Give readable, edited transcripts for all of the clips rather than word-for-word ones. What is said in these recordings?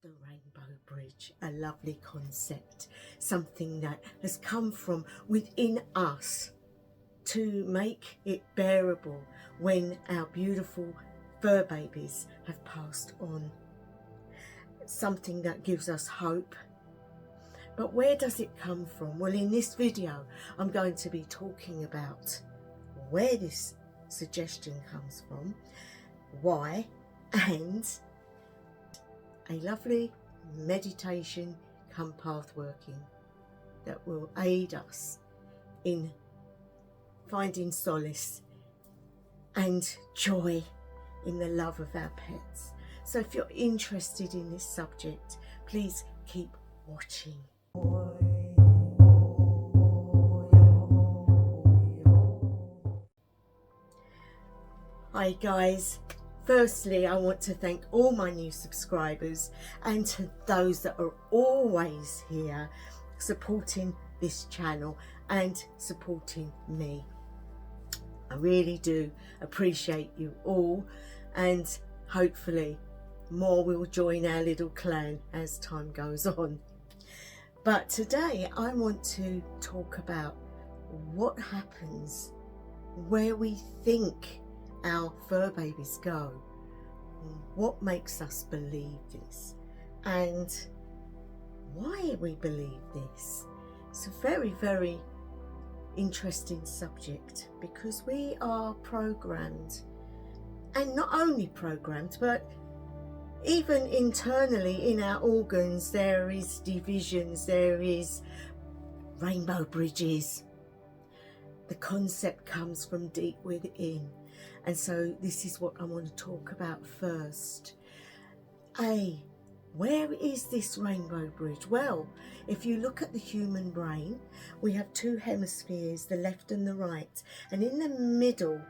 The rainbow bridge, a lovely concept, something that has come from within us to make it bearable when our beautiful fur babies have passed on. Something that gives us hope. But where does it come from? Well, in this video, I'm going to be talking about where this suggestion comes from, why, and a lovely meditation come path working that will aid us in finding solace and joy in the love of our pets. So if you're interested in this subject, please keep watching. Hi guys. Firstly, I want to thank all my new subscribers and to those that are always here supporting this channel and supporting me. I really do appreciate you all, and hopefully more will join our little clan as time goes on. But today I want to talk about what happens where we think our fur babies go, what makes us believe this, and why we believe this. It's a very, very interesting subject because we are programmed, and not only programmed, but even internally in our organs there is divisions, there is rainbow bridges. The concept comes from deep within. And so this is what I want to talk about first. Where is this rainbow bridge? Well, if you look at the human brain, we have two hemispheres, the left and the right. And in the middle,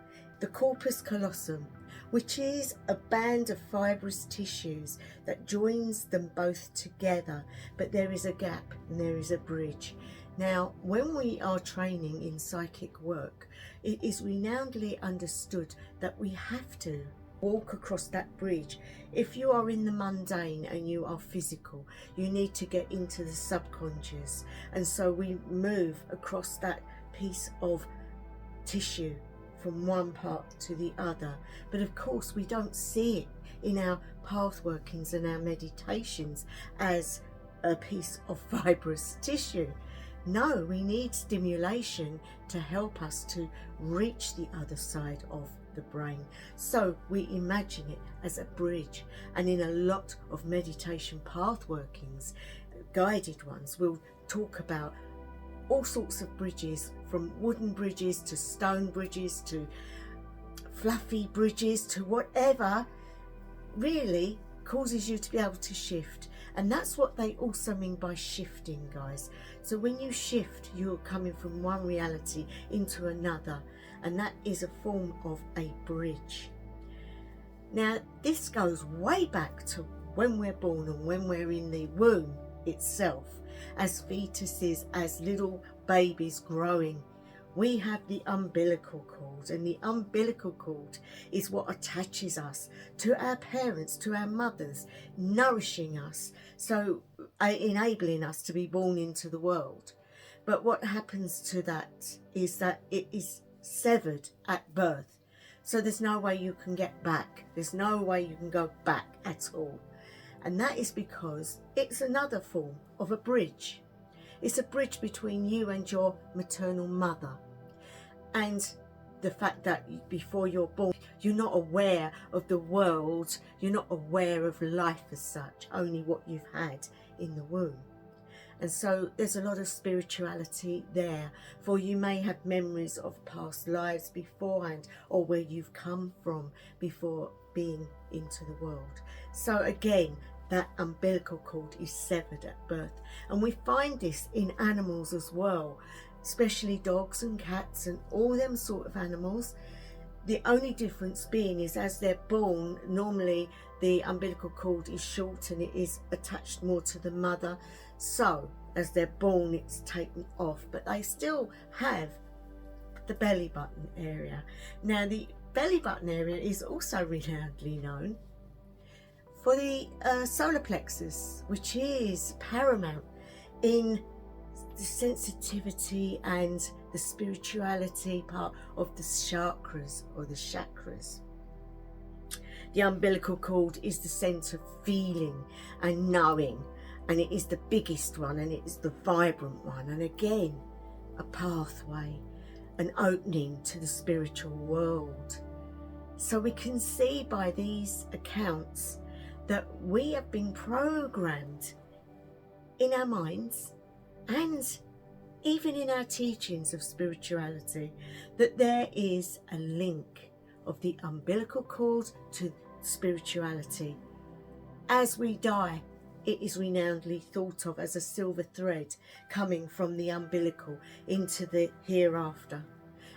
the corpus callosum, which is a band of fibrous tissues that joins them both together. But there is a gap and there is a bridge. Now, when we are training in psychic work, it is renownedly understood that we have to walk across that bridge. If you are in the mundane and you are physical, you need to get into the subconscious. And so we move across that piece of tissue from one part to the other. But of course, we don't see it in our path workings and our meditations as a piece of fibrous tissue. No, we need stimulation to help us to reach the other side of the brain. So we imagine it as a bridge. And in a lot of meditation path workings, guided ones, we'll talk about all sorts of bridges, from wooden bridges to stone bridges to fluffy bridges to whatever really causes you to be able to shift. And that's what they also mean by shifting, guys. So when you shift, you're coming from one reality into another, and that is a form of a bridge. Now, this goes way back to when we're born and when we're in the womb itself, as fetuses, as little babies growing. We have the umbilical cord, and the umbilical cord is what attaches us to our parents, to our mothers, nourishing us, so enabling us to be born into the world. But what happens to that is that it is severed at birth. So there's no way you can get back. There's no way you can go back at all. And that is because it's another form of a bridge. It's a bridge between you and your maternal mother. And the fact that before you're born, you're not aware of the world, you're not aware of life as such, only what you've had in the womb. And so there's a lot of spirituality there, for you may have memories of past lives beforehand, or where you've come from before being into the world. So again, that umbilical cord is severed at birth. And we find this in animals as well, especially dogs and cats and all them sort of animals. The only difference being is as they're born, normally the umbilical cord is short and it is attached more to the mother. So as they're born, it's taken off, but they still have the belly button area. Now, the belly button area is also renownedly known for the solar plexus, which is paramount in the sensitivity and the spirituality part of the chakras or the chakras. The umbilical cord is the sense of feeling and knowing, and it is the biggest one, and it is the vibrant one, and again a pathway, an opening to the spiritual world. So we can see by these accounts that we have been programmed in our minds and even in our teachings of spirituality that there is a link of the umbilical cord to spirituality. As we die, it is renownedly thought of as a silver thread coming from the umbilical into the hereafter,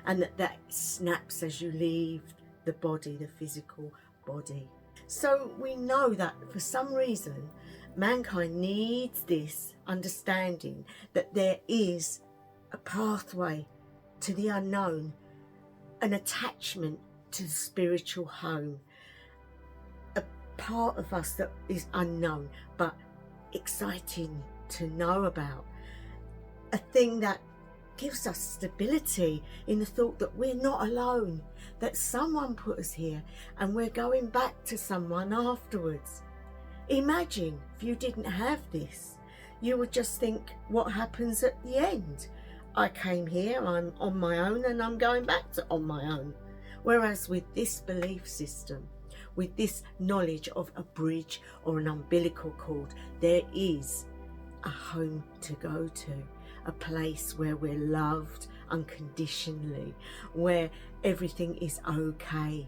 and that snaps as you leave the body, the physical body. So we know that for some reason mankind needs this understanding that there is a pathway to the unknown, an attachment to the spiritual home, a part of us that is unknown but exciting to know about, a thing that gives us stability in the thought that we're not alone, that someone put us here and we're going back to someone afterwards. Imagine if you didn't have this. You would just think, what happens at the end? I came here, I'm on my own, and I'm going back to on my own. Whereas with this belief system, with this knowledge of a bridge or an umbilical cord, there is a home to go to, a place where we're loved unconditionally, where everything is okay,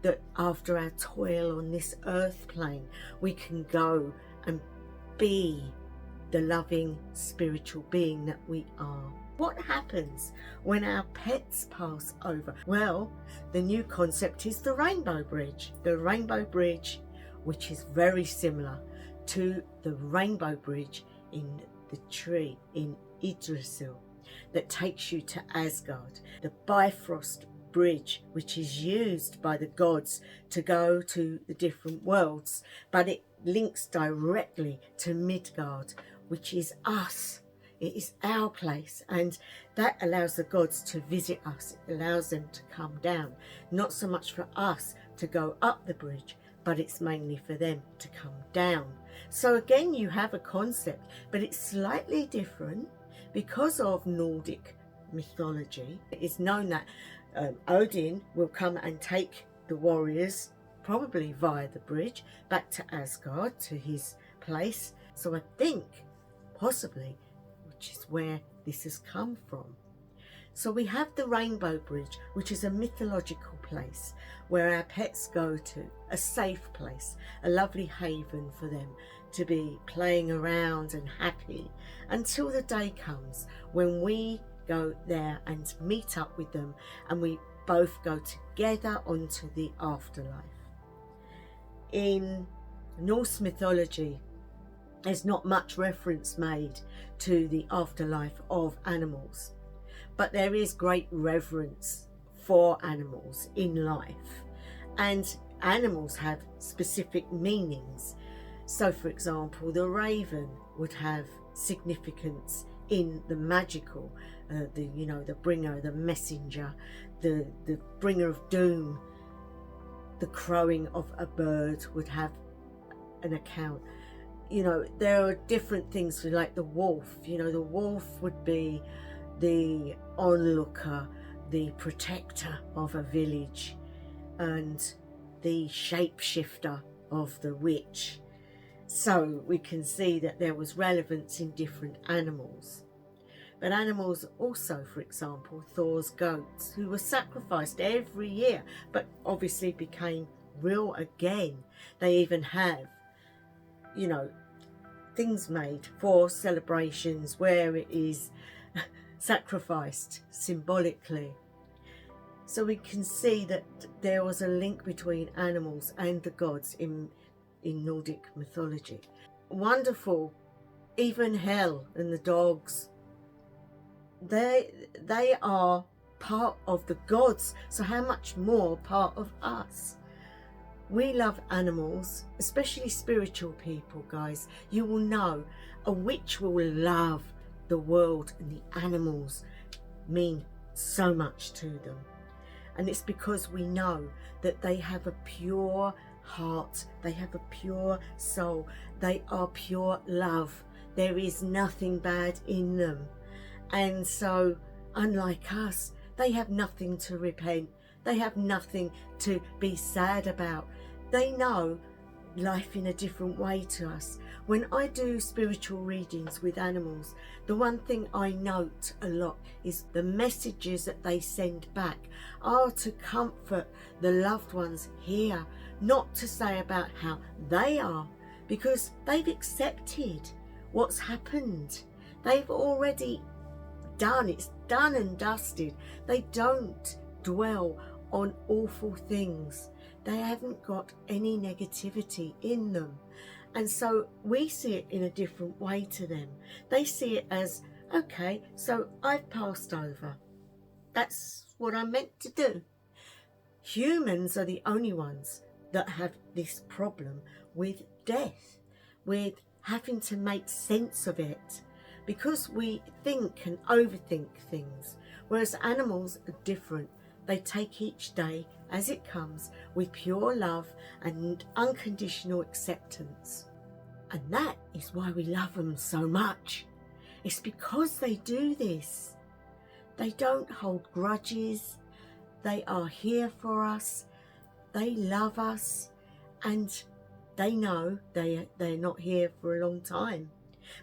that after our toil on this earth plane, we can go and be the loving spiritual being that we are. What happens when our pets pass over? Well, the new concept is the rainbow bridge. The rainbow bridge, which is very similar to the rainbow bridge in the tree in Yggdrasil that takes you to Asgard. The Bifrost bridge, which is used by the gods to go to the different worlds, but it links directly to Midgard, which is us. It is our place, and that allows the gods to visit us. It allows them to come down, not so much for us to go up the bridge, but it's mainly for them to come down. So again, you have a concept, but it's slightly different because of Nordic mythology. It is known that Odin will come and take the warriors, probably via the bridge, back to Asgard, to his place. So I think possibly, which is where this has come from. So we have the rainbow bridge, which is a mythological place where our pets go to, a safe place, a lovely haven for them to be playing around and happy until the day comes when we go there and meet up with them, and we both go together onto the afterlife. In Norse mythology, there's not much reference made to the afterlife of animals, but there is great reverence for animals in life, and animals have specific meanings. So for example, the raven would have significance in the magical, the bringer, the messenger, the bringer of doom. The crowing of a bird would have an account. There are different things, like the wolf. The wolf would be the onlooker, the protector of a village, and the shapeshifter of the witch. So we can see that there was relevance in different animals. But animals also, for example, Thor's goats, who were sacrificed every year, but obviously became real again. They even have, things made for celebrations where it is sacrificed symbolically. So we can see that there was a link between animals and the gods in Nordic mythology. Wonderful. Even hell and the dogs, they are part of the gods, so how much more part of us? we love animals, especially spiritual people, guys. You will know a witch will love the world, and the animals mean so much to them. And it's because we know that they have a pure heart, they have a pure soul, they are pure love. There is nothing bad in them. And so, unlike us, they have nothing to repent. They have nothing to be sad about. They know life in a different way to us. When I do spiritual readings with animals, the one thing I note a lot is the messages that they send back are to comfort the loved ones here, not to say about how they are, because they've accepted what's happened. They've already done, it's done and dusted. They don't dwell on awful things. They haven't got any negativity in them. And so we see it in a different way to them. They see it as, okay, so I've passed over. That's what I'm meant to do. Humans are the only ones that have this problem with death, with having to make sense of it, because we think and overthink things, whereas animals are different. They take each day as it comes with pure love and unconditional acceptance. And that is why we love them so much. It's because they do this. They don't hold grudges. They are here for us. They love us. And they know they're not here for a long time.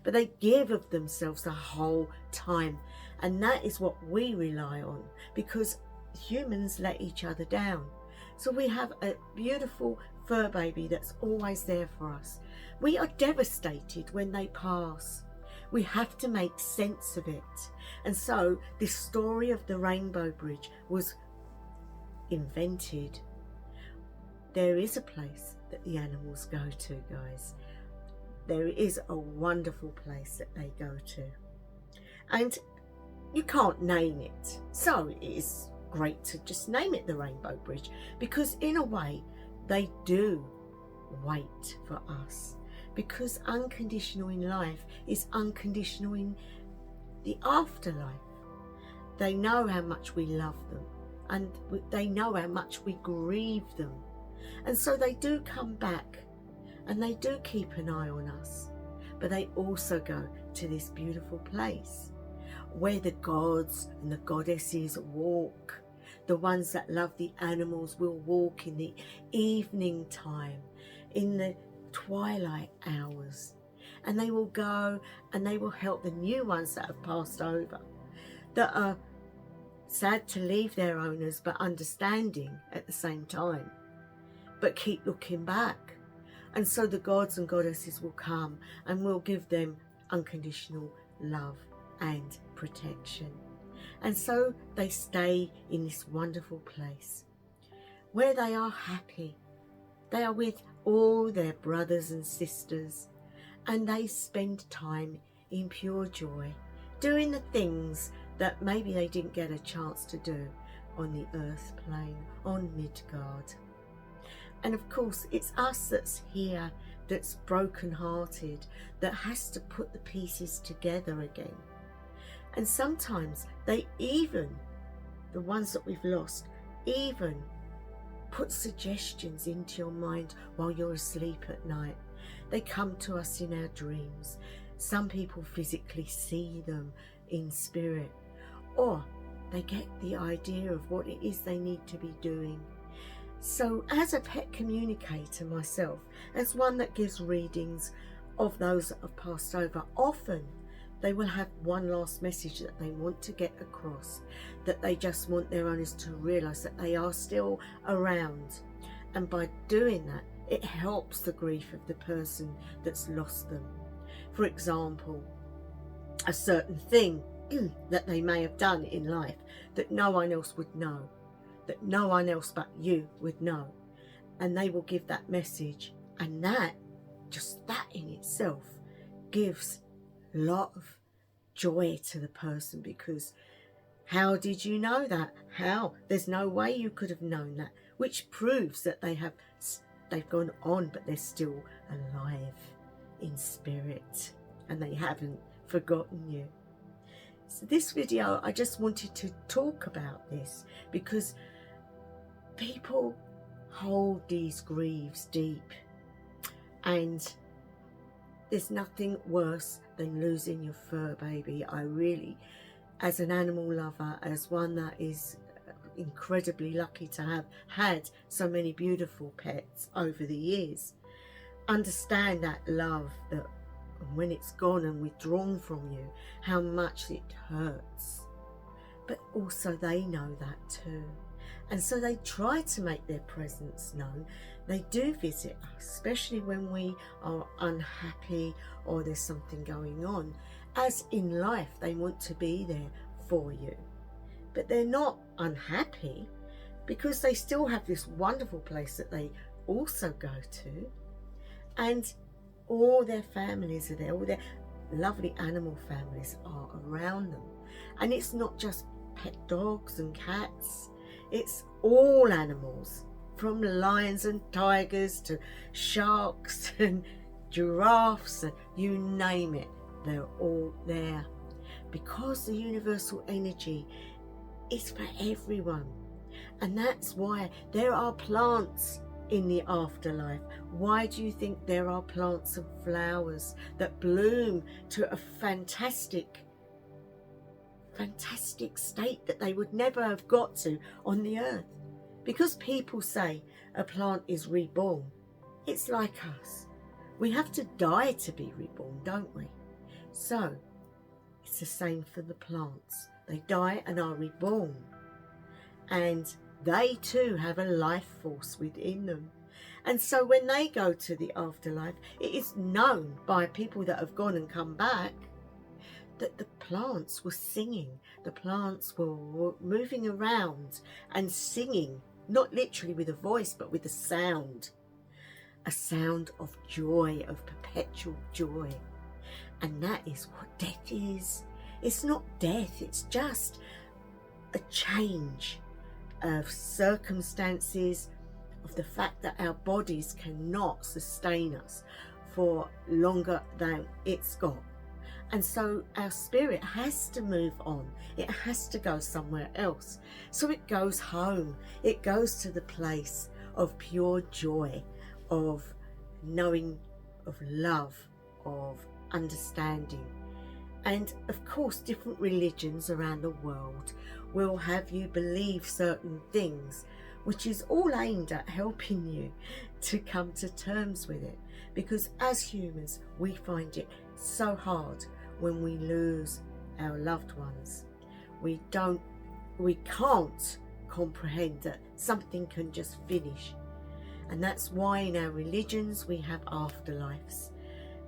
But they give of themselves the whole time. And that is what we rely on, because humans let each other down. So we have a beautiful fur baby that's always there for us. We are devastated when they pass. We have to make sense of it. And so this story of the Rainbow Bridge was invented. There is a place that the animals go to, guys. There is a wonderful place that they go to. And you can't name it. So it is great to just name it the Rainbow Bridge, because in a way they do wait for us, because unconditional in life is unconditional in the afterlife. They know how much we love them, and they know how much we grieve them, and so they do come back and they do keep an eye on us. But they also go to this beautiful place where the gods and the goddesses walk. The ones that love the animals will walk in the evening time, in the twilight hours, and they will go and they will help the new ones that have passed over, that are sad to leave their owners but understanding at the same time, but keep looking back. And so the gods and goddesses will come and will give them unconditional love and protection. And so they stay in this wonderful place where they are happy. They are with all their brothers and sisters, and they spend time in pure joy, doing the things that maybe they didn't get a chance to do on the earth plane, on Midgard. And of course, it's us that's here, that's broken-hearted, that has to put the pieces together again. And sometimes they even, the ones that we've lost, even put suggestions into your mind while you're asleep at night. They come to us in our dreams. Some people physically see them in spirit, or they get the idea of what it is they need to be doing. So as a pet communicator myself, as one that gives readings of those that have passed over, often they will have one last message that they want to get across, that they just want their owners to realise that they are still around. And by doing that, it helps the grief of the person that's lost them. For example, a certain thing that they may have done in life that no one else would know, that no one else but you would know. And they will give that message. And that, just that in itself, gives a lot of joy to the person, because how did you know that? How? There's no way you could have known that, which proves that they have they've gone on, but they're still alive in spirit, and they haven't forgotten you. So this video, I just wanted to talk about this because people hold these griefs deep, and there's nothing worse than losing your fur baby. I really, as an animal lover, as one that is incredibly lucky to have had so many beautiful pets over the years, understand that love, that when it's gone and withdrawn from you, how much it hurts. But also they know that too, and so they try to make their presence known. They do visit us, especially when we are unhappy or there's something going on. As in life, they want to be there for you, but they're not unhappy because they still have this wonderful place that they also go to, and all their families are there, all their lovely animal families are around them. And it's not just pet dogs and cats, it's all animals, from lions and tigers to sharks and giraffes, and you name it, they're all there, because the universal energy is for everyone. And that's why there are plants in the afterlife. Why do you think there are plants and flowers that bloom to a fantastic state that they would never have got to on the earth? Because people say a plant is reborn. It's like us. We have to die to be reborn, don't we? So it's the same for the plants. They die and are reborn. And they too have a life force within them. And so when they go to the afterlife, it is known by people that have gone and come back that the plants were singing. The plants were moving around and singing, not literally with a voice, but with a sound of joy, of perpetual joy. And that is what death is. It's not death, it's just a change of circumstances, of the fact that our bodies cannot sustain us for longer than it's got. And so our spirit has to move on. It has to go somewhere else. So it goes home. It goes to the place of pure joy, of knowing, of love, of understanding. And of course, different religions around the world will have you believe certain things, which is all aimed at helping you to come to terms with it. Because as humans, we find it so hard when we lose our loved ones. We can't comprehend that something can just finish. And that's why in our religions we have afterlives.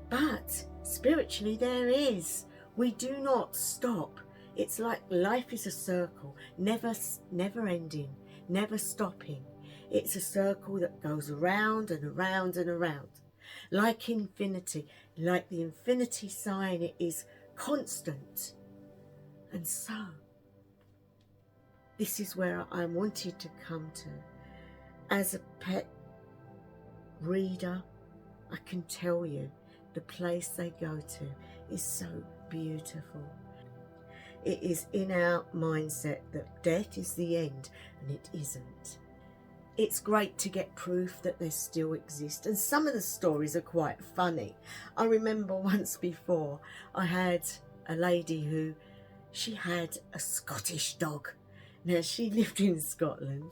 But spiritually there is. We do not stop. It's like life is a circle, never ending, never stopping. It's a circle that goes around and around and around. Like infinity, like the infinity sign, it is constant. And so, this is where I wanted to come to. As a pet reader, I can tell you the place they go to is so beautiful. It is in our mindset that death is the end, and it isn't. It's great to get proof that they still exist, and some of the stories are quite funny. I remember once before I had a lady who, she had a Scottish dog. Now she lived in Scotland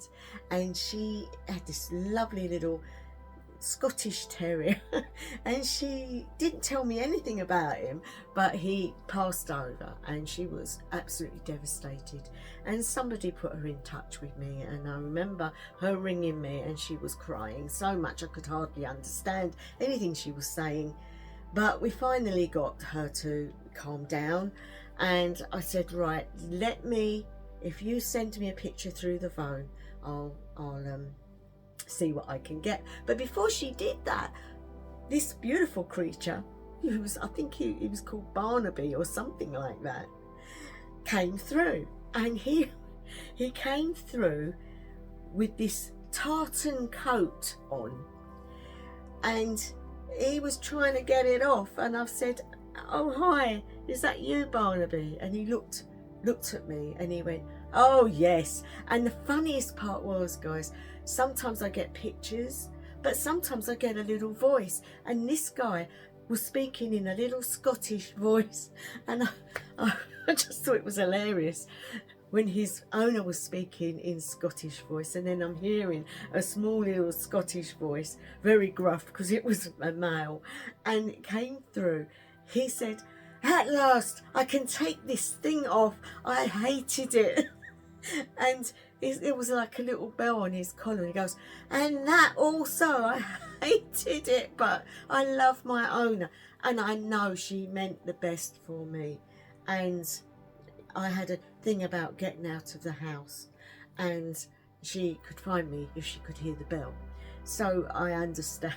and she had this lovely little Scottish terrier and she didn't tell me anything about him, but he passed over and she was absolutely devastated, and somebody put her in touch with me, and I remember her ringing me and she was crying so much I could hardly understand anything she was saying, but we finally got her to calm down, and I said, right, if you send me a picture through the phone, I'll see what I can get. But before she did that, this beautiful creature, I think he was called Barnaby or something like that, came through, and he came through with this tartan coat on, and he was trying to get it off, and I've said, "Oh, hi, is that you, Barnaby?" And he looked at me and he went, "Oh yes." And the funniest part was, guys, sometimes I get pictures, but sometimes I get a little voice, and this guy was speaking in a little Scottish voice, and I just thought it was hilarious when his owner was speaking in Scottish voice, and then I'm hearing a small little Scottish voice, very gruff because it was a male, and it came through. He said, "At last I can take this thing off, I hated it." And it was like a little bell on his collar. He goes, "And that also, I hated it, but I love my owner." And I know she meant the best for me. And I had a thing about getting out of the house, and she could find me if she could hear the bell. So I understand,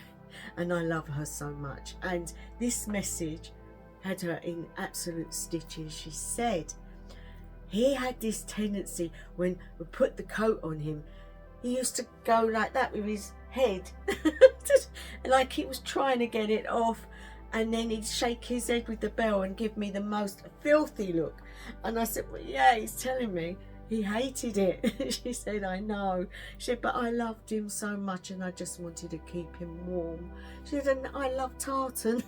and I love her so much. And this message had her in absolute stitches. She said he had this tendency, when we put the coat on him, he used to go like that with his head, like he was trying to get it off, and then he'd shake his head with the bell and give me the most filthy look. And I said, "Well, yeah, he's telling me he hated it." She said, "I know." She said, "But I loved him so much, and I just wanted to keep him warm." She said, "And I love tartan."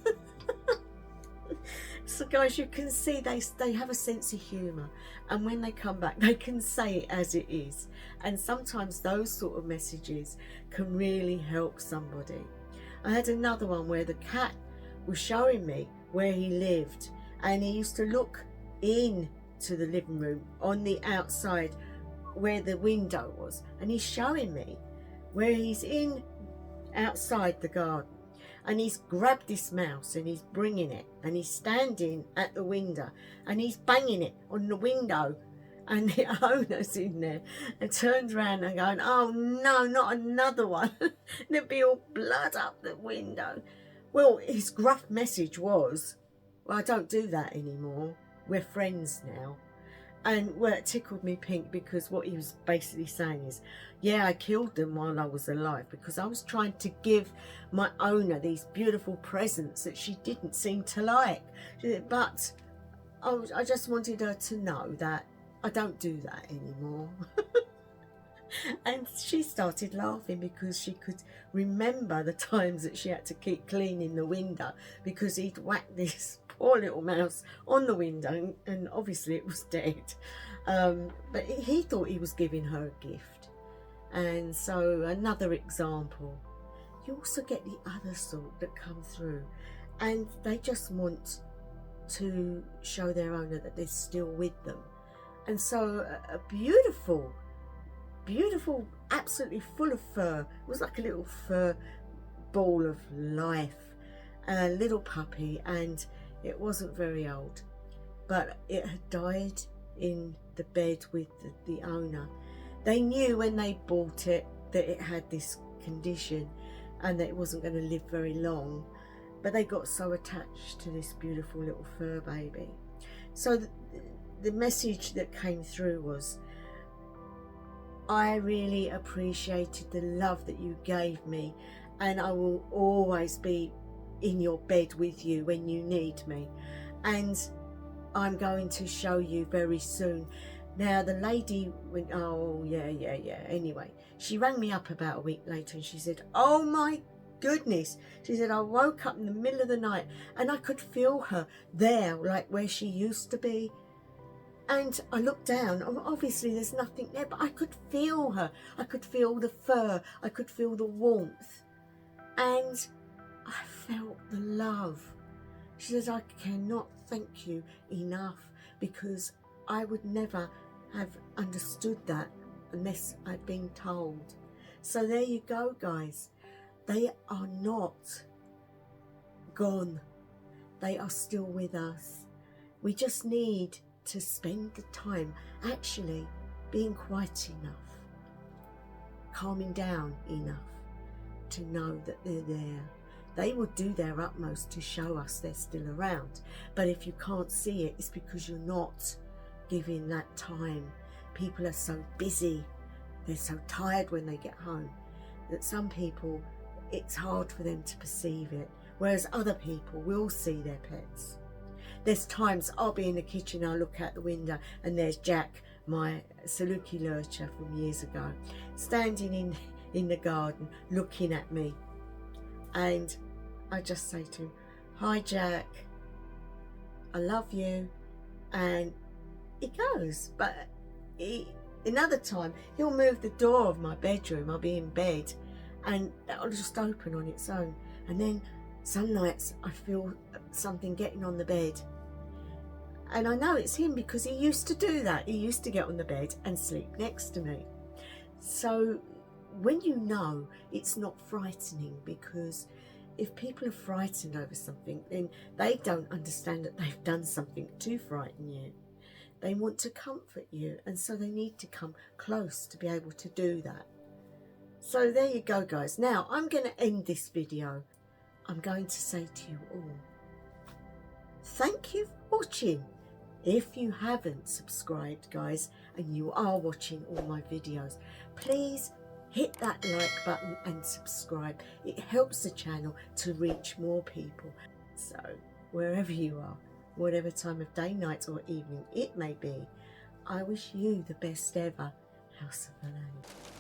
So guys, you can see they have a sense of humour, and when they come back they can say it as it is, and sometimes those sort of messages can really help somebody. I had another one where the cat was showing me where he lived, and he used to look in to the living room on the outside where the window was, and he's showing me where he's in outside the garden, and he's grabbed this mouse and he's bringing it, and he's standing at the window and he's banging it on the window, and the owner's in there and turns around and going, "Oh no, not another one." There'd be all blood up the window. Well, his gruff message was, "Well, I don't do that anymore. We're friends now." And well, it tickled me pink, because what he was basically saying is, yeah, I killed them while I was alive because I was trying to give my owner these beautiful presents that she didn't seem to like. But I just wanted her to know that I don't do that anymore. And she started laughing because she could remember the times that she had to keep cleaning the window because he'd whacked this poor little mouse on the window, and obviously it was dead. But he thought he was giving her a gift. And so another example. You also get the other sort that come through, and they just want to show their owner that they're still with them. And so a beautiful, absolutely full of fur. It was like a little fur ball of life, a little puppy, and it wasn't very old, but it had died in the bed with the owner. They knew when they bought it that it had this condition and that it wasn't going to live very long, but they got so attached to this beautiful little fur baby. So the message that came through was, I really appreciated the love that you gave me, and I will always be in your bed with you when you need me, and I'm going to show you very soon. Now the lady went, "Oh yeah." Anyway, she rang me up about a week later and she said, "Oh my goodness," she said, "I woke up in the middle of the night and I could feel her there, like where she used to be. And I looked down, obviously there's nothing there, but I could feel her. I could feel the fur, I could feel the warmth, and I felt the love." She says, "I cannot thank you enough, because I would never have understood that unless I'd been told." So there you go, guys. They are not gone. They are still with us. We just need to spend the time actually being quiet enough, calming down enough to know that they're there. They will do their utmost to show us they're still around, but if you can't see it, it's because you're not giving that time. People are so busy, they're so tired when they get home, that some people it's hard for them to perceive it, whereas other people will see their pets. There's times I'll be in the kitchen, I'll look out the window and there's Jack, my Saluki lurcher from years ago, standing in the garden looking at me, and I just say to him, "Hi Jack, I love you," and he goes. But another time he'll move the door of my bedroom, I'll be in bed, and that'll just open on its own, and then some nights I feel something getting on the bed, and I know it's him because he used to do that. He used to get on the bed and sleep next to me. So when you know, it's not frightening, because if people are frightened over something, then they don't understand that they've done something to frighten you. They want to comfort you, and so they need to come close to be able to do that. So there you go, guys. Now I'm going to end this video. I'm going to say to you all, thank you for watching. If you haven't subscribed, guys, and you are watching all my videos, please hit that like button and subscribe. It helps the channel to reach more people. So wherever you are, whatever time of day, night or evening it may be, I wish you the best ever. House of the Land.